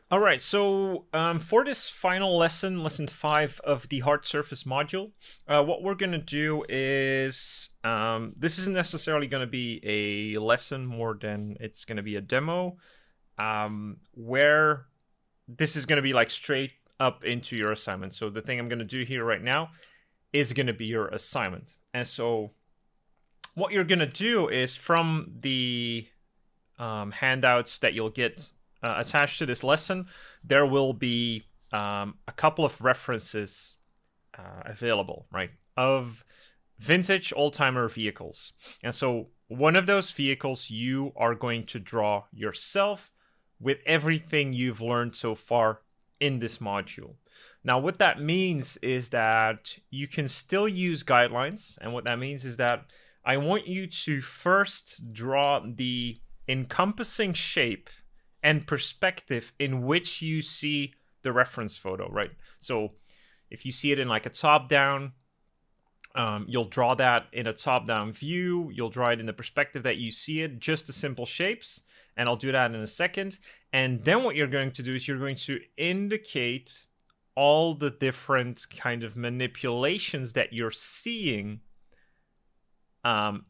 All right, so for this final lesson, lesson 5 of the hard surface module, what we're going to do is this isn't necessarily going to be a lesson more than it's going to be a demo, where this is going to be like straight up into your assignment. So the thing I'm going to do here right now is going to be your assignment. And so what you're going to do is from the handouts that you'll get attached to this lesson, there will be a couple of references available, right, of vintage old-timer vehicles. And so one of those vehicles you are going to draw yourself with everything you've learned so far in this module. Now, what that means is that you can still use guidelines. And what that means is that I want you to first draw the encompassing shape and perspective in which you see the reference photo, right? So if you see it in like a top-down, you'll draw that in a top-down view. You'll draw it in the perspective that you see it, just the simple shapes. And I'll do that in a second. And then what you're going to do is you're going to indicate all the different kind of manipulations that you're seeing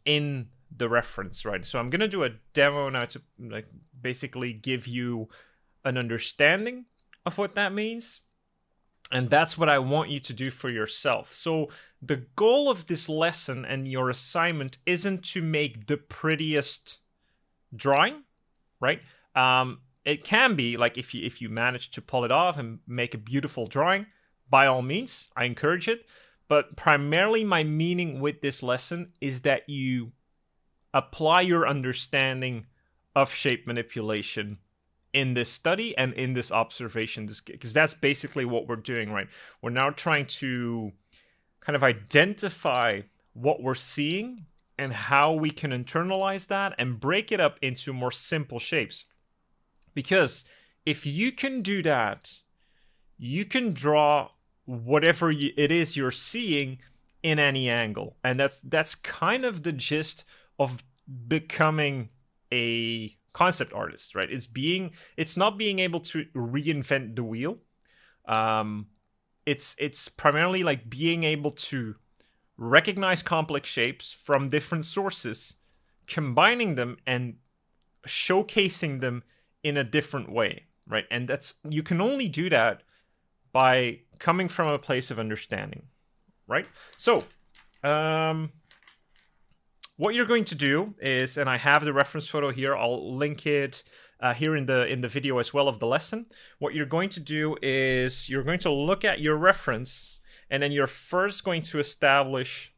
in the reference, right? So I'm going to do a demo now to like basically give you an understanding of what that means. And that's what I want you to do for yourself. So the goal of this lesson and your assignment isn't to make the prettiest drawing, right? It can be like if you manage to pull it off and make a beautiful drawing, by all means, I encourage it. But primarily my meaning with this lesson is that you apply your understanding of shape manipulation in this study and in this observation, because that's basically what we're doing, right? We're now trying to kind of identify what we're seeing and how we can internalize that and break it up into more simple shapes. Because if you can do that, you can draw whatever it is you're seeing in any angle. And that's kind of the gist of becoming a concept artist, right? It's not being able to reinvent the wheel. It's primarily like being able to recognize complex shapes from different sources, combining them and showcasing them in a different way, right? And that's, you can only do that by coming from a place of understanding, right? So, what you're going to do is, and I have the reference photo here, I'll link it here in the video as well of the lesson. What you're going to do is you're going to look at your reference, and then you're first going to establish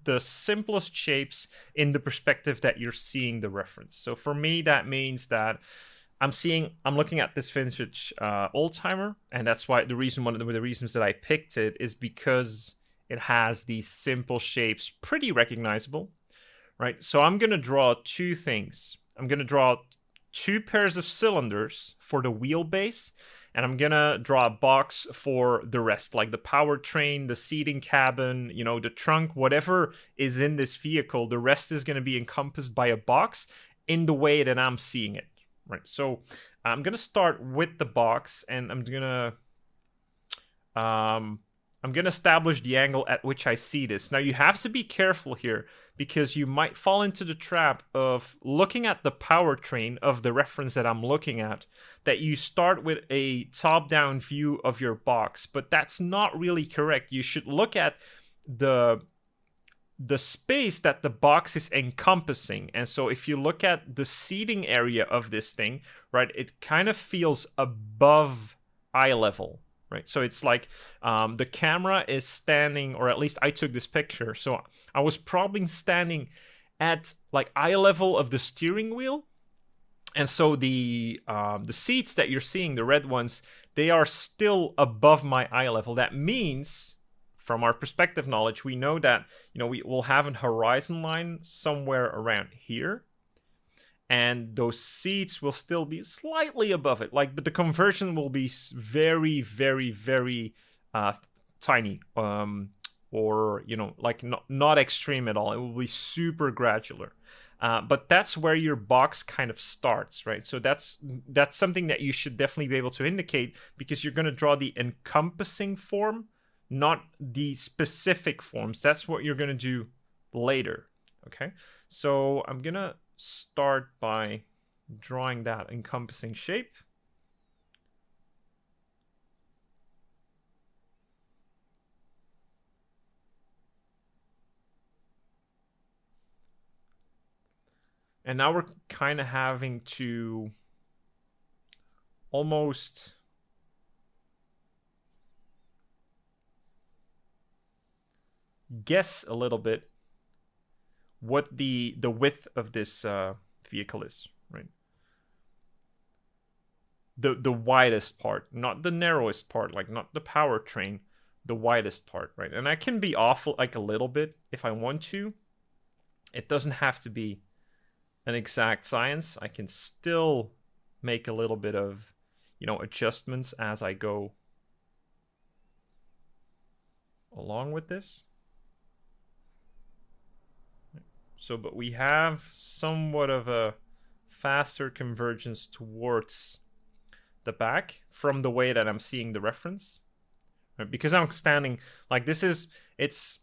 the simplest shapes in the perspective that you're seeing the reference. So for me, that means that I'm looking at this vintage old timer, and that's why one of the reasons that I picked it is because it has these simple shapes, pretty recognizable, right? So I'm going to draw two things. I'm going to draw two pairs of cylinders for the wheelbase, and I'm going to draw a box for the rest, like the powertrain, the seating cabin, the trunk, whatever is in this vehicle. The rest is going to be encompassed by a box in the way that I'm seeing it. Right, so I'm gonna start with the box, and I'm gonna establish the angle at which I see this. Now you have to be careful here because you might fall into the trap of looking at the powertrain of the reference that I'm looking at. That you start with a top-down view of your box, but that's not really correct. You should look at the space that the box is encompassing. And so if you look at the seating area of this thing, right, it kind of feels above eye level, right? So it's like the camera is standing, or at least I took this picture, so I was probably standing at like eye level of the steering wheel. And so the seats that you're seeing, the red ones, they are still above my eye level. That means, from our perspective knowledge, we know that we will have a horizon line somewhere around here, and those seats will still be slightly above it. But the conversion will be very, very, very tiny, or like not extreme at all. It will be super gradual. But that's where your box kind of starts, right? So that's something that you should definitely be able to indicate, because you're going to draw the encompassing form, not the specific forms. That's what you're going to do later, okay? So I'm going to start by drawing that encompassing shape. And now we're kind of having to almost guess a little bit what the width of this vehicle is, right? The widest part, not the narrowest part, like not the powertrain, the widest part, right? And I can be off like a little bit if I want to. It doesn't have to be an exact science. I can still make a little bit of, adjustments as I go along with this. So, but we have somewhat of a faster convergence towards the back from the way that I'm seeing the reference, right? Because I'm standing like this it's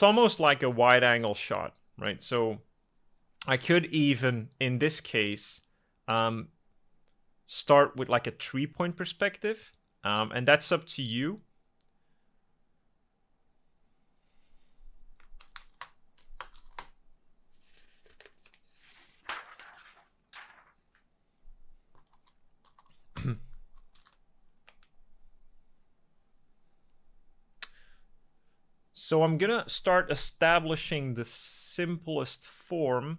almost like a wide angle shot, right? So I could even, in this case, start with like a 3-point perspective, and that's up to you. So I'm gonna start establishing the simplest form.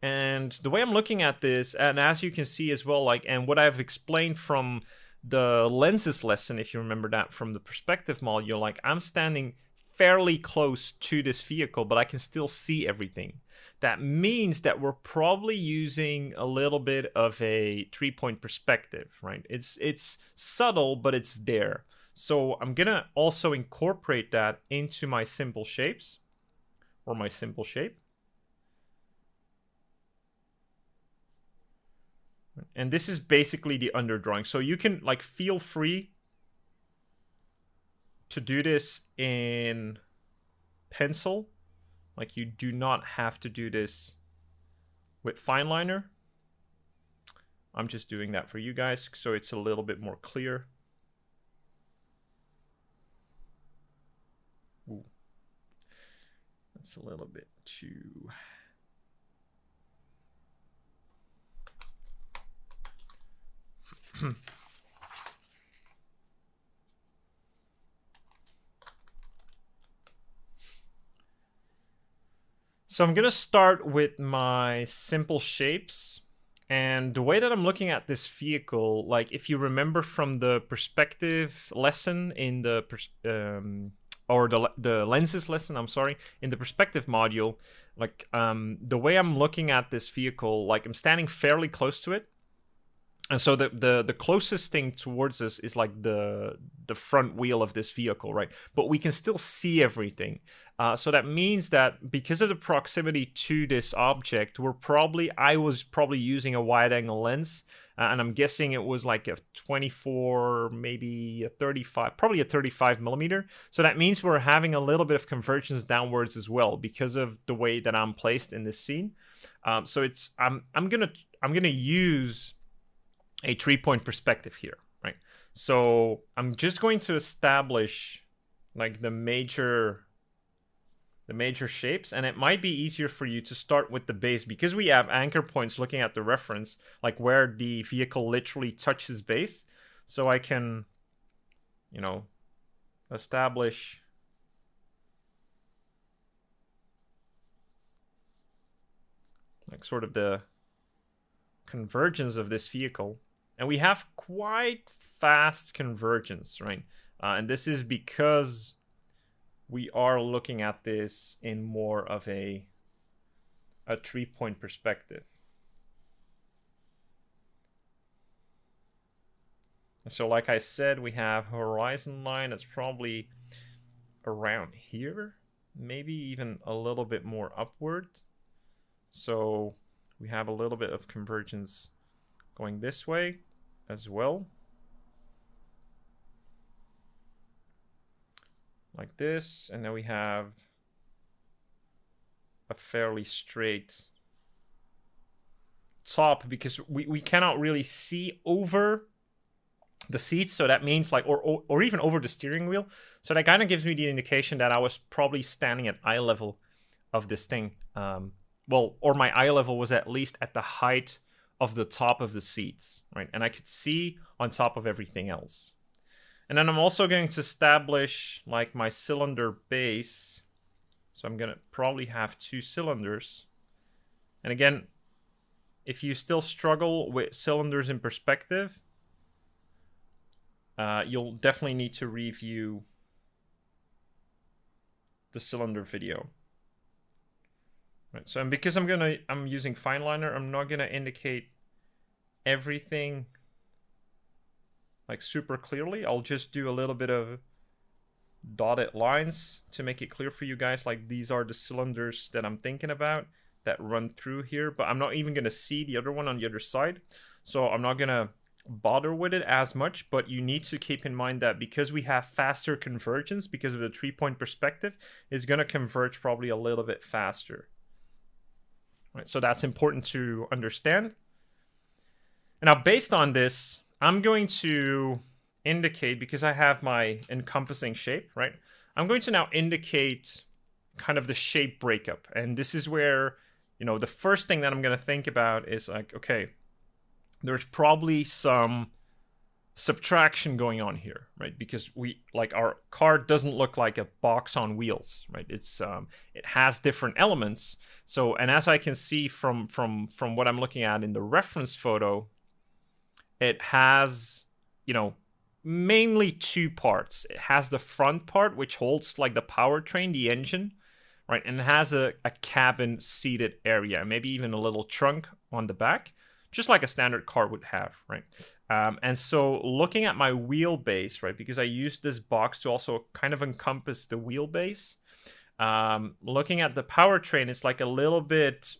And the way I'm looking at this, and as you can see as well, like, and what I've explained from the lenses lesson, if you remember that from the perspective module, like I'm standing fairly close to this vehicle, but I can still see everything. That means that we're probably using a little bit of a 3-point perspective, right? It's subtle, but it's there. So I'm gonna also incorporate that into my simple shapes, or my simple shape. And this is basically the underdrawing. So you can like feel free to do this in pencil. Like you do not have to do this with fine liner. I'm just doing that for you guys so it's a little bit more clear. Ooh. That's a little bit too... So I'm going to start with my simple shapes. And the way that I'm looking at this vehicle, like if you remember from the perspective lesson in the or the lenses lesson, I'm sorry, in the perspective module, like the way I'm looking at this vehicle, like I'm standing fairly close to it. And so the closest thing towards us is like the front wheel of this vehicle, right? But we can still see everything. So that means that because of the proximity to this object, I was probably using a wide angle lens, and I'm guessing it was like a 24, maybe a 35, probably a 35 millimeter. So that means we're having a little bit of convergence downwards as well because of the way that I'm placed in this scene. So it's I'm gonna use a 3-point perspective here, right? So I'm just going to establish like the major shapes, and it might be easier for you to start with the base because we have anchor points looking at the reference, like where the vehicle literally touches base. So I can, establish like sort of the convergence of this vehicle. And we have quite fast convergence, right? And this is because we are looking at this in more of a 3-point perspective. So like I said, we have horizon line that's probably around here. maybe even a little bit more upward. So we have a little bit of convergence going this way as well. Like this, and then we have a fairly straight top because we cannot really see over the seats, so that means like or even over the steering wheel, so that kind of gives me the indication that I was probably standing at eye level of this thing, well, or my eye level was at least at the height of the top of the seats, right? And I could see on top of everything else. And then I'm also going to establish like my cylinder base, so I'm gonna probably have 2 cylinders. And again, if you still struggle with cylinders in perspective, you'll definitely need to review the cylinder video. Right, so because I'm using fineliner, I'm not gonna indicate everything like super clearly. I'll just do a little bit of dotted lines to make it clear for you guys, like these are the cylinders that I'm thinking about that run through here, but I'm not even gonna see the other one on the other side, so I'm not gonna bother with it as much. But you need to keep in mind that because we have faster convergence, because of the 3-point perspective, it's gonna converge probably a little bit faster. Right, so that's important to understand. And now based on this, I'm going to indicate, because I have my encompassing shape, right? I'm going to now indicate kind of the shape breakup. And this is where, you know, the first thing that I'm going to think about is like, okay, there's probably some subtraction going on here, right? Because we, like, our car doesn't look like a box on wheels, right? It's it has different elements. So, and as I can see from what I'm looking at in the reference photo, it has, you know, mainly 2 parts. It has the front part, which holds like the powertrain, the engine, right? And it has a cabin seated area, maybe even a little trunk on the back, just like a standard car would have, right? And so looking at my wheelbase, right, because I used this box to also kind of encompass the wheelbase, looking at the powertrain, it's like a little bit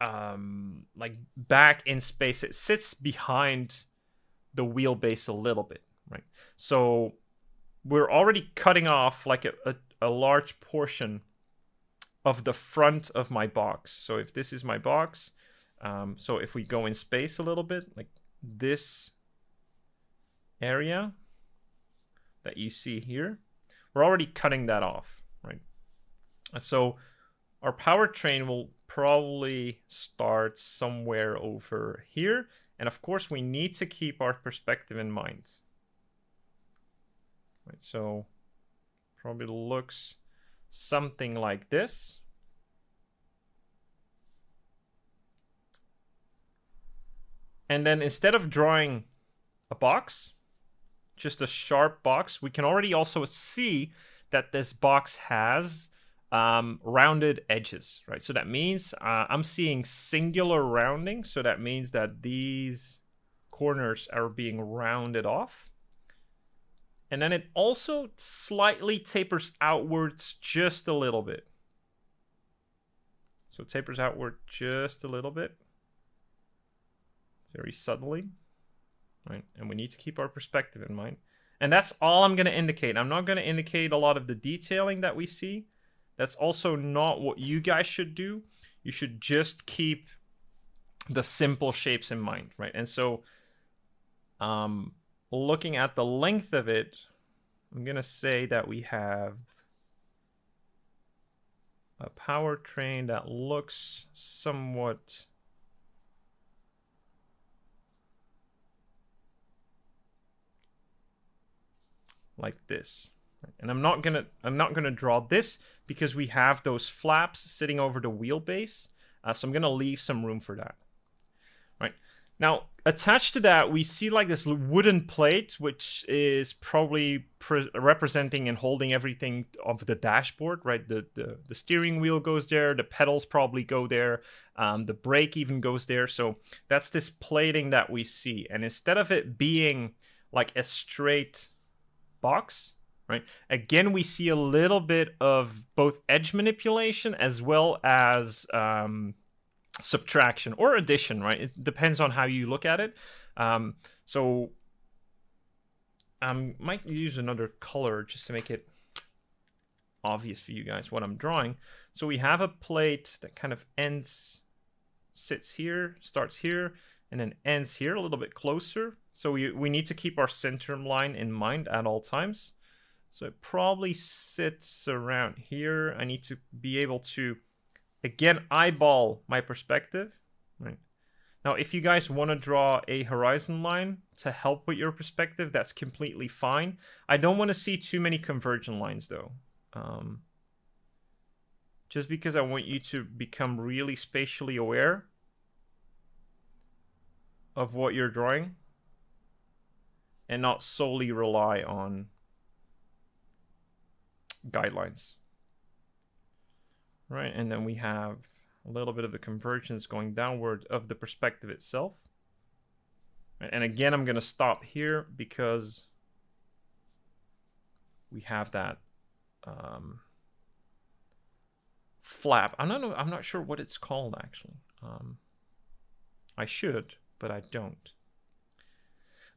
like back in space. It sits behind the wheelbase a little bit, right? So we're already cutting off like a large portion of the front of my box. So if this is my box, so if we go in space a little bit, like this area that you see here, we're already cutting that off, right? So our powertrain will probably start somewhere over here. And of course, we need to keep our perspective in mind. Right, so probably looks something like this. And then instead of drawing a box, just a sharp box, we can already also see that this box has rounded edges, right? So that means I'm seeing singular rounding. So that means that these corners are being rounded off. And then it also slightly tapers outwards just a little bit. So it tapers outward just a little bit. Very subtly, right? And we need to keep our perspective in mind. And that's all I'm going to indicate. I'm not going to indicate a lot of the detailing that we see. That's also not what you guys should do. You should just keep the simple shapes in mind, right? And so looking at the length of it, I'm going to say that we have a powertrain that looks somewhat like this. And I'm not gonna draw this because we have those flaps sitting over the wheelbase. So I'm gonna leave some room for that. Right. Now, attached to that, we see like this wooden plate, which is probably representing and holding everything of the dashboard, right? The steering wheel goes there, the pedals probably go there, the brake even goes there. So that's this plating that we see. And instead of it being like a straight box, right? Again, we see a little bit of both edge manipulation as well as subtraction or addition, right? It depends on how you look at it. So I might use another color just to make it obvious for you guys what I'm drawing. So we have a plate that kind of sits here, starts here, and then ends here a little bit closer. So we need to keep our center line in mind at all times. So it probably sits around here. I need to be able to, again, eyeball my perspective, right? Now, if you guys want to draw a horizon line to help with your perspective, that's completely fine. I don't want to see too many convergent lines, though. Just because I want you to become really spatially aware of what you're drawing and not solely rely on guidelines. Right, and then we have a little bit of the convergence going downward of the perspective itself. And again, I'm going to stop here because we have that flap. I'm not sure what it's called, actually. I should, but I don't.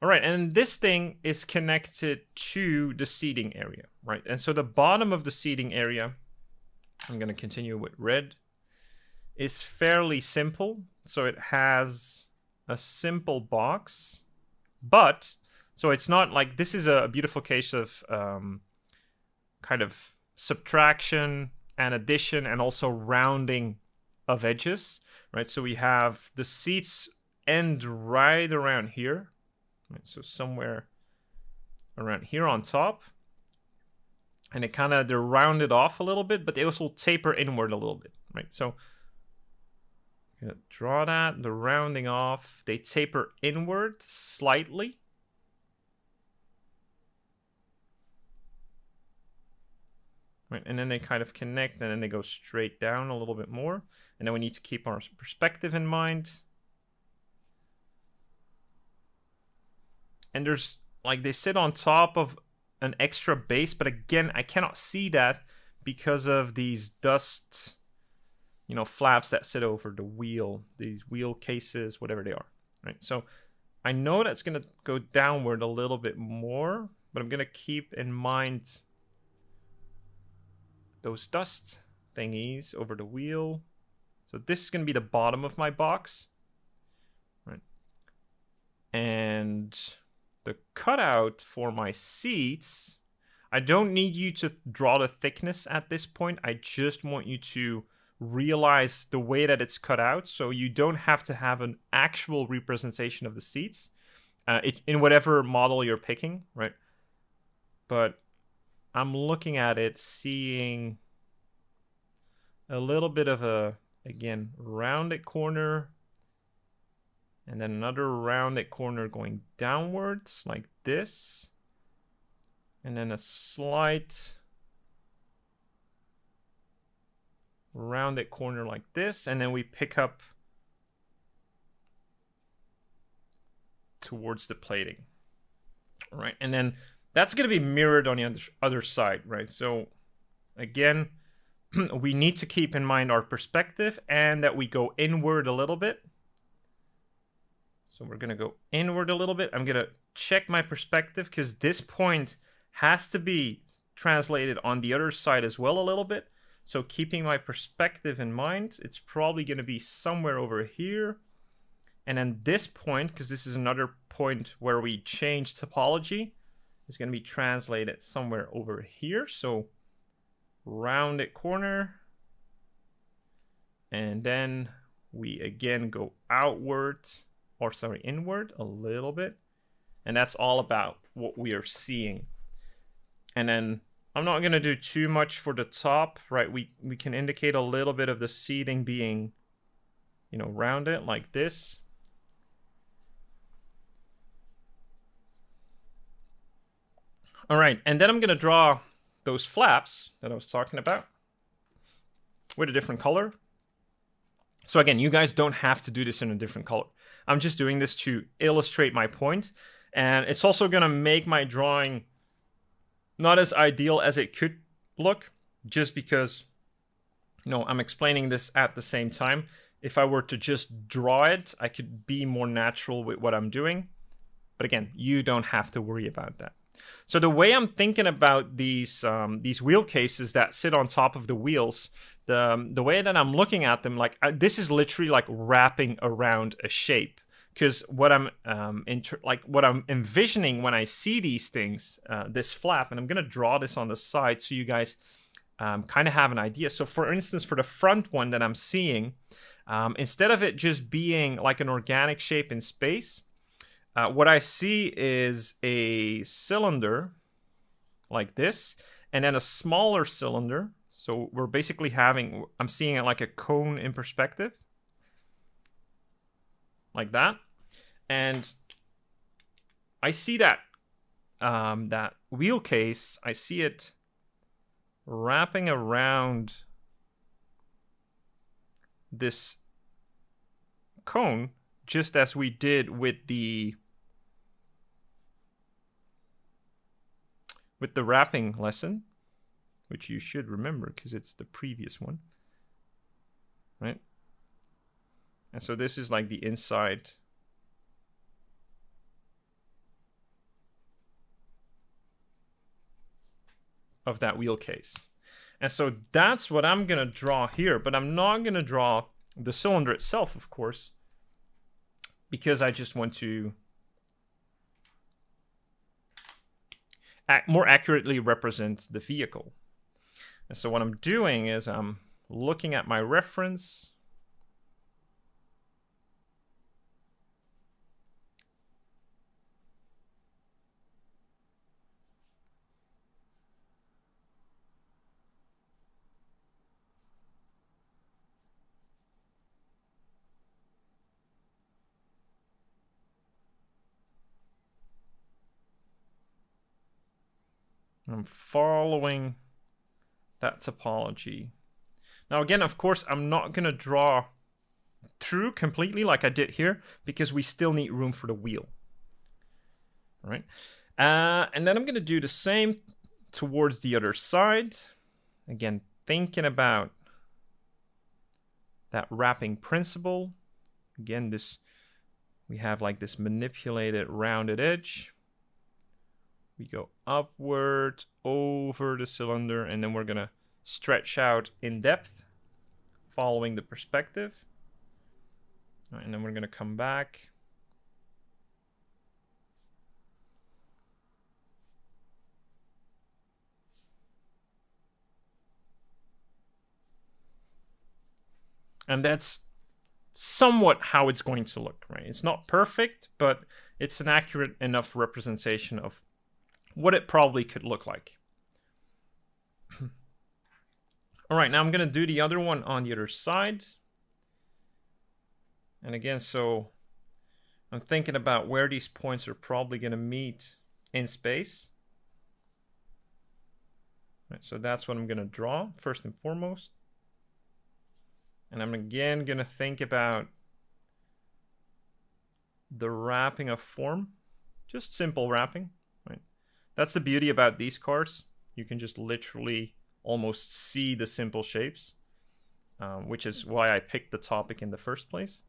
All right, and this thing is connected to the seating area, right? And so the bottom of the seating area, I'm going to continue with red, is fairly simple. So it has a simple box, but so it's not like, this is a beautiful case of kind of subtraction and addition and also rounding of edges, right? So we have the seats end right around here, right? So somewhere around here on top. And it kind of, they're rounded off a little bit, but they also taper inward a little bit, right? So I'm gonna draw that, the rounding off. They taper inward slightly. Right, and then they kind of connect, and then they go straight down a little bit more. And then we need to keep our perspective in mind. And there's, like, they sit on top of an extra base, but again, I cannot see that because of these dust, you know, flaps that sit over the wheel, these wheel cases, whatever they are, right? So I know that's going to go downward a little bit more, but I'm going to keep in mind those dust thingies over the wheel. So this is going to be the bottom of my box, right? And the cutout for my seats, I don't need you to draw the thickness at this point. I just want you to realize the way that it's cut out, so you don't have to have an actual representation of the seats in whatever model you're picking, right? But I'm looking at it, seeing a little bit of a, again, rounded corner, and then another rounded corner going downwards like this, and then a slight rounded corner like this, and then we pick up towards the plating, right? And then that's going to be mirrored on the other side, right? So again, we need to keep in mind our perspective and that we go inward a little bit. So we're going to go inward a little bit. I'm going to check my perspective because this point has to be translated on the other side as well a little bit. So keeping my perspective in mind, it's probably going to be somewhere over here. And then this point, because this is another point where we change topology, is going to be translated somewhere over here. So rounded corner. And then we again go outward, or sorry, inward a little bit. And that's all about what we are seeing. And then I'm not going to do too much for the top, right? We can indicate a little bit of the seating being, you know, rounded like this. All right, and then I'm going to draw those flaps that I was talking about with a different color. So again, you guys don't have to do this in a different color. I'm just doing this to illustrate my point. And it's also going to make my drawing not as ideal as it could look, just because, you know, I'm explaining this at the same time. If I were to just draw it, I could be more natural with what I'm doing. But again, you don't have to worry about that. So the way I'm thinking about these wheel cases that sit on top of the wheels, the way that I'm looking at them, like this is literally like wrapping around a shape. Because what I'm what I'm envisioning when I see these things, this flap, and I'm gonna draw this on the side so you guys kind of have an idea. So for instance, for the front one that I'm seeing, instead of it just being like an organic shape in space, what I see is a cylinder like this, and then a smaller cylinder. So we're basically having, I'm seeing it like a cone in perspective, like that. And I see that that wheel case, I see it wrapping around this cone, just as we did with the wrapping lesson, which you should remember because it's the previous one, right? And so this is like the inside of that wheel case. And so that's what I'm gonna draw here, but I'm not gonna draw the cylinder itself, of course, because I just want to more accurately represent the vehicle. And so what I'm doing is I'm looking at my reference. I'm following that topology. Now again, of course, I'm not going to draw through completely like I did here, because we still need room for the wheel. All right. And then I'm going to do the same towards the other side. Again, thinking about that wrapping principle. Again, this, we have like this manipulated rounded edge. We go upward over the cylinder, and then we're going to stretch out in depth following the perspective. All right, and then we're going to come back. And that's somewhat how it's going to look, right? It's not perfect, but it's an accurate enough representation of what it probably could look like. All right, now I'm going to do the other one on the other side. And again, so I'm thinking about where these points are probably going to meet in space. Right, so that's what I'm going to draw first and foremost. And I'm again going to think about the wrapping of form, just simple wrapping. Right? That's the beauty about these cars. You can just literally almost see the simple shapes, which is why I picked the topic in the first place.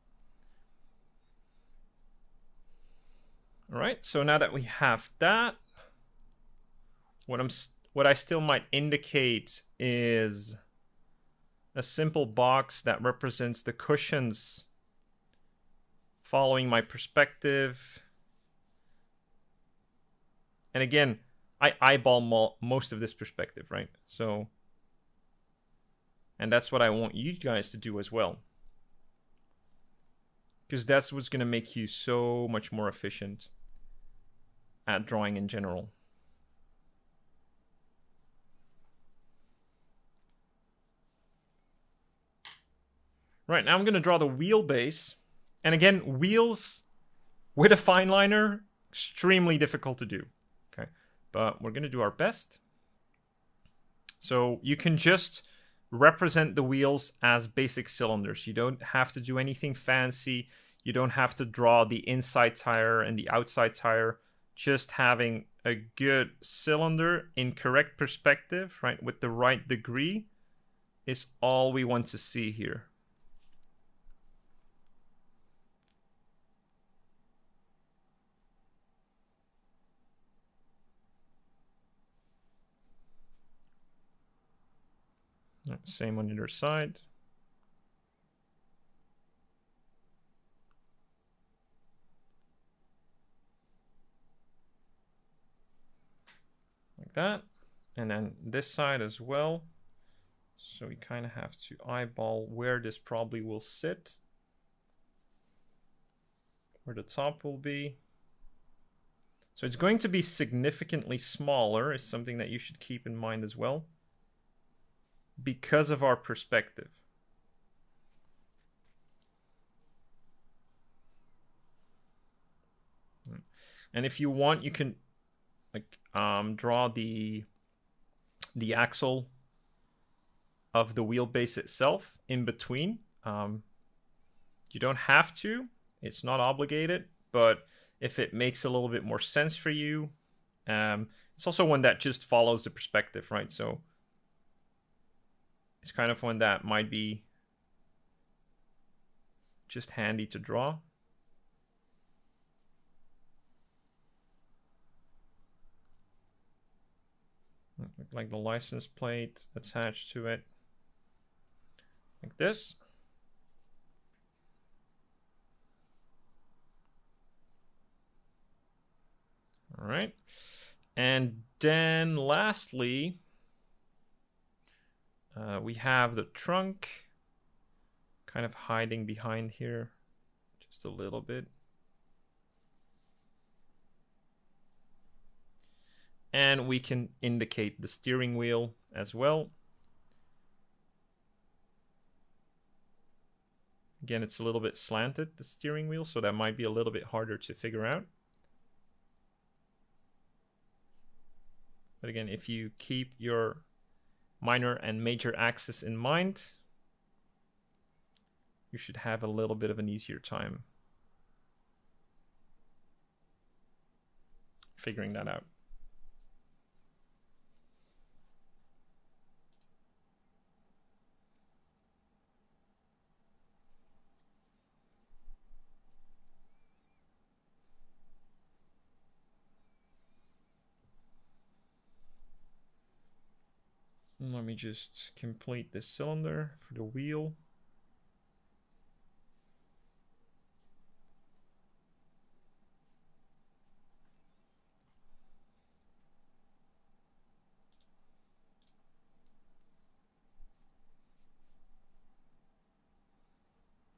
All right, so now that we have that, what I still might indicate is a simple box that represents the cushions following my perspective. And again, I eyeball most of this perspective, right? So, and that's what I want you guys to do as well, because that's what's going to make you so much more efficient at drawing in general. Right, now I'm going to draw the wheelbase. And again, wheels with a fine liner, extremely difficult to do. Okay, but we're going to do our best. So you can just represent the wheels as basic cylinders. You don't have to do anything fancy. You don't have to draw the inside tire and the outside tire. Just having a good cylinder in correct perspective, right, with the right degree, is all we want to see here. Same on the other side. Like that. And then this side as well. So we kind of have to eyeball where this probably will sit, where the top will be. So it's going to be significantly smaller, is something that you should keep in mind as well, because of our perspective. And if you want, you can like draw the axle of the wheelbase itself in between. You don't have to, it's not obligated, but if it makes a little bit more sense for you, it's also one that just follows the perspective, right? So it's kind of one that might be just handy to draw. Like the license plate attached to it, like this. All right. And then lastly, we have the trunk kind of hiding behind here just a little bit. And we can indicate the steering wheel as well. Again, it's a little bit slanted, the steering wheel, so that might be a little bit harder to figure out. But again, if you keep your minor and major axis in mind, you should have a little bit of an easier time figuring that out. Let me just complete this cylinder for the wheel.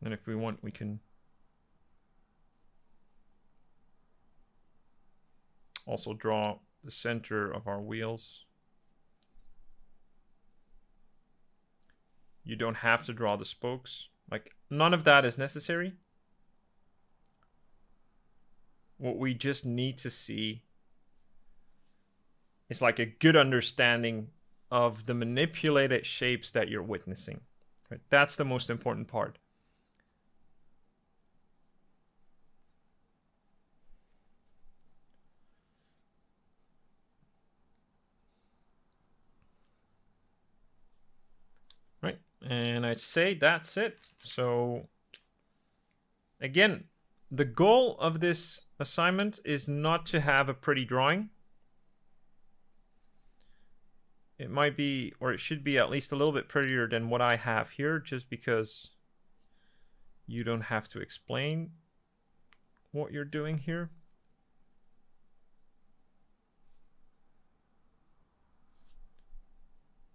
And if we want, we can also draw the center of our wheels. You don't have to draw the spokes. Like, none of that is necessary. What we just need to see is like a good understanding of the manipulated shapes that you're witnessing. Right? That's the most important part. Right, and I'd say that's it. So again, the goal of this assignment is not to have a pretty drawing. It might be, or it should be at least a little bit prettier than what I have here, just because you don't have to explain what you're doing here.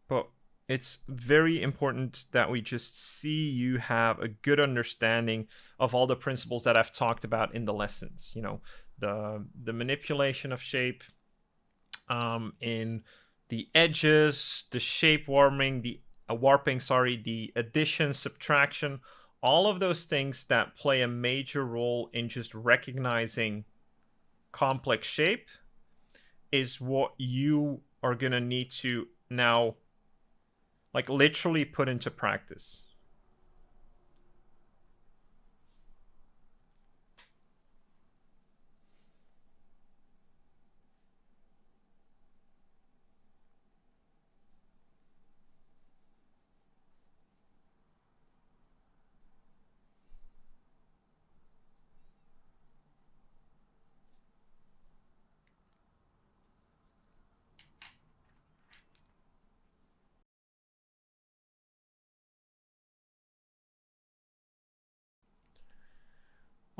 But it's very important that we just see you have a good understanding of all the principles that I've talked about in the lessons. You know, the manipulation of shape, in the edges, the shape warping, the addition, subtraction, all of those things that play a major role in just recognizing complex shape is what you are gonna need to now like literally put into practice.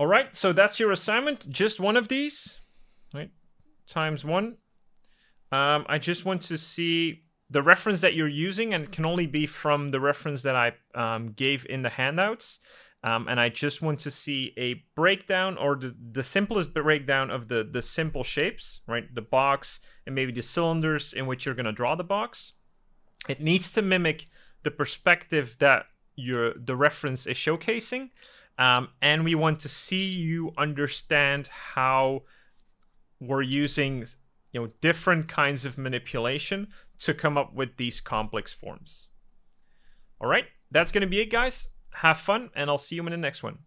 All right, so that's your assignment. Just one of these, right? Times 1. I just want to see the reference that you're using, and it can only be from the reference that I gave in the handouts. And I just want to see a breakdown, or the simplest breakdown of the simple shapes, right? The box and maybe the cylinders in which you're going to draw the box. It needs to mimic the perspective that the reference is showcasing. And we want to see you understand how we're using different kinds of manipulation to come up with these complex forms. All right, that's going to be it, guys. Have fun, and I'll see you in the next one.